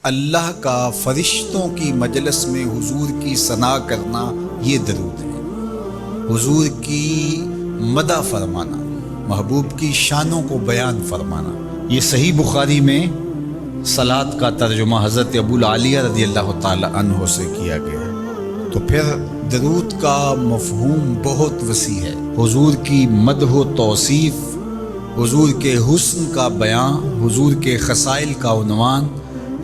اللہ کا فرشتوں کی مجلس میں حضور کی ثنا کرنا یہ درود ہے، حضور کی مدح فرمانا، محبوب کی شانوں کو بیان فرمانا۔ یہ صحیح بخاری میں صلاۃ کا ترجمہ حضرت ابو العالیہ رضی اللہ تعالی عنہ سے کیا گیا ہے۔ تو پھر درود کا مفہوم بہت وسیع ہے، حضور کی مدح و توصیف، حضور کے حسن کا بیان، حضور کے خصائل کا عنوان،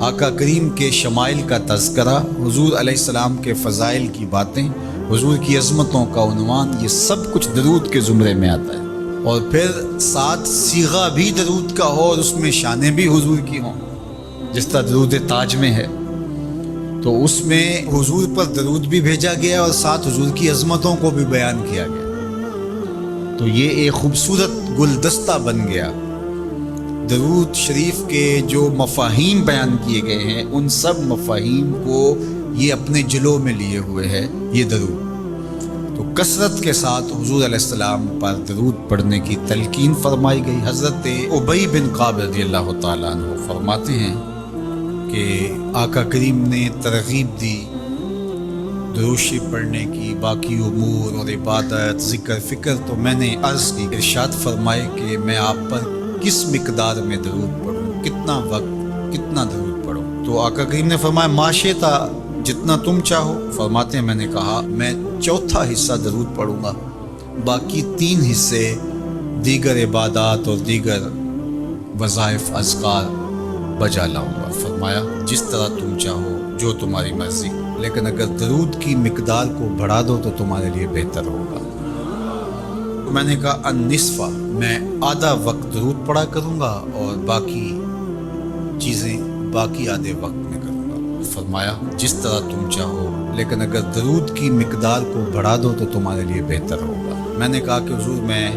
آقا کریم کے شمائل کا تذکرہ، حضور علیہ السلام کے فضائل کی باتیں، حضور کی عظمتوں کا عنوان، یہ سب کچھ درود کے زمرے میں آتا ہے۔ اور پھر ساتھ صیغہ بھی درود کا ہو اور اس میں شانیں بھی حضور کی ہوں، جس طرح درود تاج میں ہے، تو اس میں حضور پر درود بھی بھیجا گیا اور ساتھ حضور کی عظمتوں کو بھی بیان کیا گیا۔ تو یہ ایک خوبصورت گلدستہ بن گیا۔ درود شریف کے جو مفاہیم بیان کیے گئے ہیں ان سب مفاہیم کو یہ اپنے جلو میں لیے ہوئے ہے یہ درود۔ تو کثرت کے ساتھ حضور علیہ السلام پر درود پڑھنے کی تلقین فرمائی گئی۔ حضرت ابی بن کعب رضی اللہ تعالیٰ عنہ فرماتے ہیں کہ آقا کریم نے ترغیب دی درود شریف پڑھنے کی، باقی امور اور عبادت، ذکر فکر، تو میں نے عرض کی، ارشاد فرمائے کہ میں آپ پر کس مقدار میں درود پڑھوں، کتنا وقت، کتنا درود پڑھوں؟ تو آقا کریم نے فرمایا ما شئتا، جتنا تم چاہو۔ فرماتے ہیں میں نے کہا میں چوتھا حصہ درود پڑھوں گا، باقی 3 حصے دیگر عبادات اور دیگر وظائف اذکار بجا لاؤں گا۔ فرمایا جس طرح تم چاہو، جو تمہاری مرضی، لیکن اگر درود کی مقدار کو بڑھا دو تو تمہارے لیے بہتر ہوگا۔ میں نے کہا النصف، میں آدھا وقت درود پڑھا کروں گا اور باقی چیزیں باقی آدھے وقت میں کروں گا۔ فرمایا جس طرح تم چاہو، لیکن اگر درود کی مقدار کو بڑھا دو تو تمہارے لیے بہتر ہوگا۔ میں نے کہا کہ حضور میں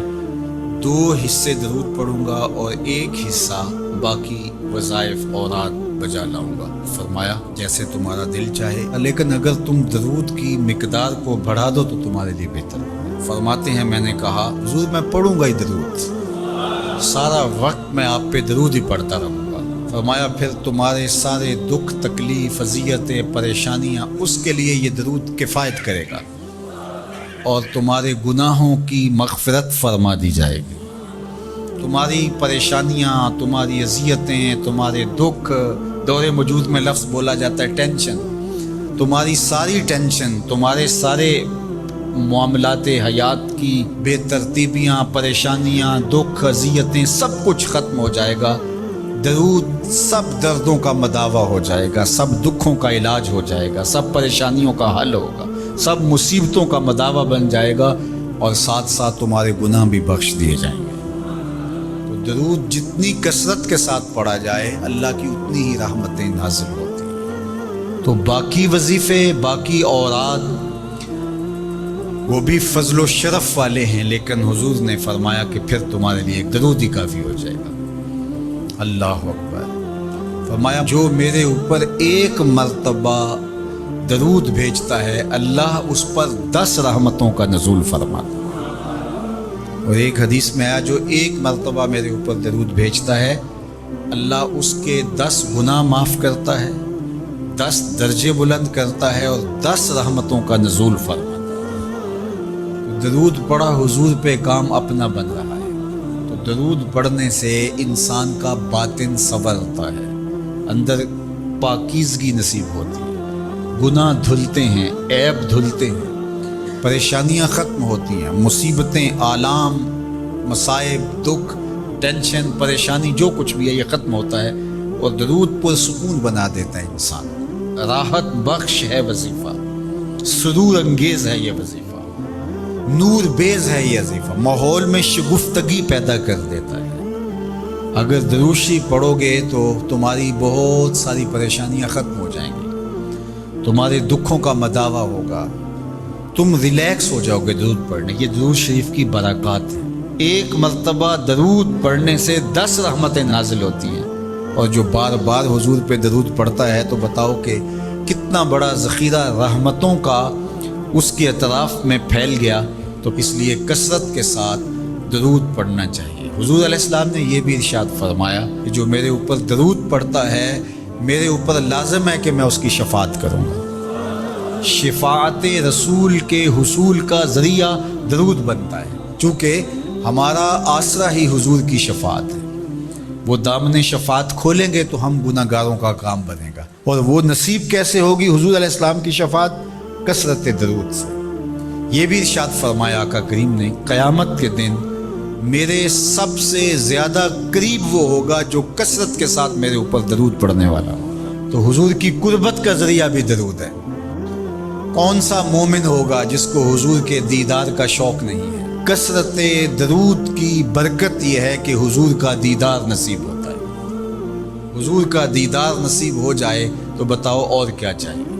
2 حصے درود پڑھوں گا اور 1 حصہ باقی وظائف اوراد بجا لاؤں گا۔ فرمایا جیسے تمہارا دل چاہے، لیکن اگر تم درود کی مقدار کو بڑھا دو تو تمہارے لیے بہتر ہوگا۔ فرماتے ہیں میں نے کہا حضور میں پڑھوں گا ہی درود، سارا وقت میں آپ پہ درود ہی پڑھتا رہوں گا۔ فرمایا پھر تمہارے سارے دکھ، تکلیف، اذیتیں، پریشانیاں، اس کے لیے یہ درود کفایت کرے گا اور تمہارے گناہوں کی مغفرت فرما دی جائے گی۔ تمہاری پریشانیاں، تمہاری اذیتیں، تمہارے دکھ، دور موجود میں لفظ بولا جاتا ہے ٹینشن، تمہاری ساری ٹینشن، تمہارے سارے معاملات حیات کی بے ترتیبیاں، پریشانیاں، دکھ، اذیتیں، سب کچھ ختم ہو جائے گا۔ درود سب دردوں کا مداوا ہو جائے گا، سب دکھوں کا علاج ہو جائے گا، سب پریشانیوں کا حل ہوگا، سب مصیبتوں کا مداوا بن جائے گا اور ساتھ ساتھ تمہارے گناہ بھی بخش دیے جائیں گے۔ تو درود جتنی کثرت کے ساتھ پڑھا جائے اللہ کی اتنی ہی رحمتیں نازل ہوتی ہیں۔ تو باقی وظیفے، باقی اوراد وہ بھی فضل و شرف والے ہیں، لیکن حضور نے فرمایا کہ پھر تمہارے لیے ایک درود ہی کافی ہو جائے گا۔ اللہ اکبر۔ فرمایا جو میرے اوپر 1 مرتبہ درود بھیجتا ہے اللہ اس پر 10 رحمتوں کا نزول فرماتا ہے۔ اور ایک حدیث میں آیا جو 1 مرتبہ میرے اوپر درود بھیجتا ہے اللہ اس کے 10 گناہ معاف کرتا ہے، 10 درجے بلند کرتا ہے اور 10 رحمتوں کا نزول فرماتا ہے۔ درود پڑھا حضور پہ کام اپنا بن رہا ہے۔ تو درود پڑھنے سے انسان کا باطن سنورتا ہے، اندر پاکیزگی نصیب ہوتی ہے، گناہ دھلتے ہیں، عیب دھلتے ہیں، پریشانیاں ختم ہوتی ہیں، مصیبتیں، آلام، مصائب، دکھ، ٹینشن، پریشانی جو کچھ بھی ہے یہ ختم ہوتا ہے اور درود پرسکون بنا دیتا ہے انسان۔ راحت بخش ہے وظیفہ، سرور انگیز ہے یہ وظیفہ، نور بیز ہے یہ وظیفہ، ماحول میں شگفتگی پیدا کر دیتا ہے۔ اگر درود شریف پڑھو گے تو تمہاری بہت ساری پریشانیاں ختم ہو جائیں گی، تمہارے دکھوں کا مداوا ہوگا، تم ریلیکس ہو جاؤ گے درود پڑھنے۔ یہ درود شریف کی برکات ہے۔ 1 مرتبہ درود پڑھنے سے 10 رحمتیں نازل ہوتی ہیں، اور جو بار بار حضور پہ درود پڑھتا ہے تو بتاؤ کہ کتنا بڑا ذخیرہ رحمتوں کا اس کے اطراف میں پھیل گیا۔ تو اس لیے کثرت کے ساتھ درود پڑھنا چاہیے۔ حضور علیہ السلام نے یہ بھی ارشاد فرمایا کہ جو میرے اوپر درود پڑھتا ہے میرے اوپر لازم ہے کہ میں اس کی شفاعت کروں گا۔ شفاعت رسول کے حصول کا ذریعہ درود بنتا ہے، چونکہ ہمارا آسرا ہی حضور کی شفاعت ہے۔ وہ دامن شفاعت کھولیں گے تو ہم گناہ گاروں کا کام بنے گا، اور وہ نصیب کیسے ہوگی حضور علیہ السلام کی شفاعت؟ کثرت درود سے۔ یہ بھی ارشاد فرمایا آقا کریم نے، قیامت کے دن میرے سب سے زیادہ قریب وہ ہوگا جو کثرت کے ساتھ میرے اوپر درود پڑھنے والا ہو۔ تو حضور کی قربت کا ذریعہ بھی درود ہے۔ کون سا مومن ہوگا جس کو حضور کے دیدار کا شوق نہیں ہے؟ کثرت درود کی برکت یہ ہے کہ حضور کا دیدار نصیب ہوتا ہے۔ حضور کا دیدار نصیب ہو جائے تو بتاؤ اور کیا چاہیے۔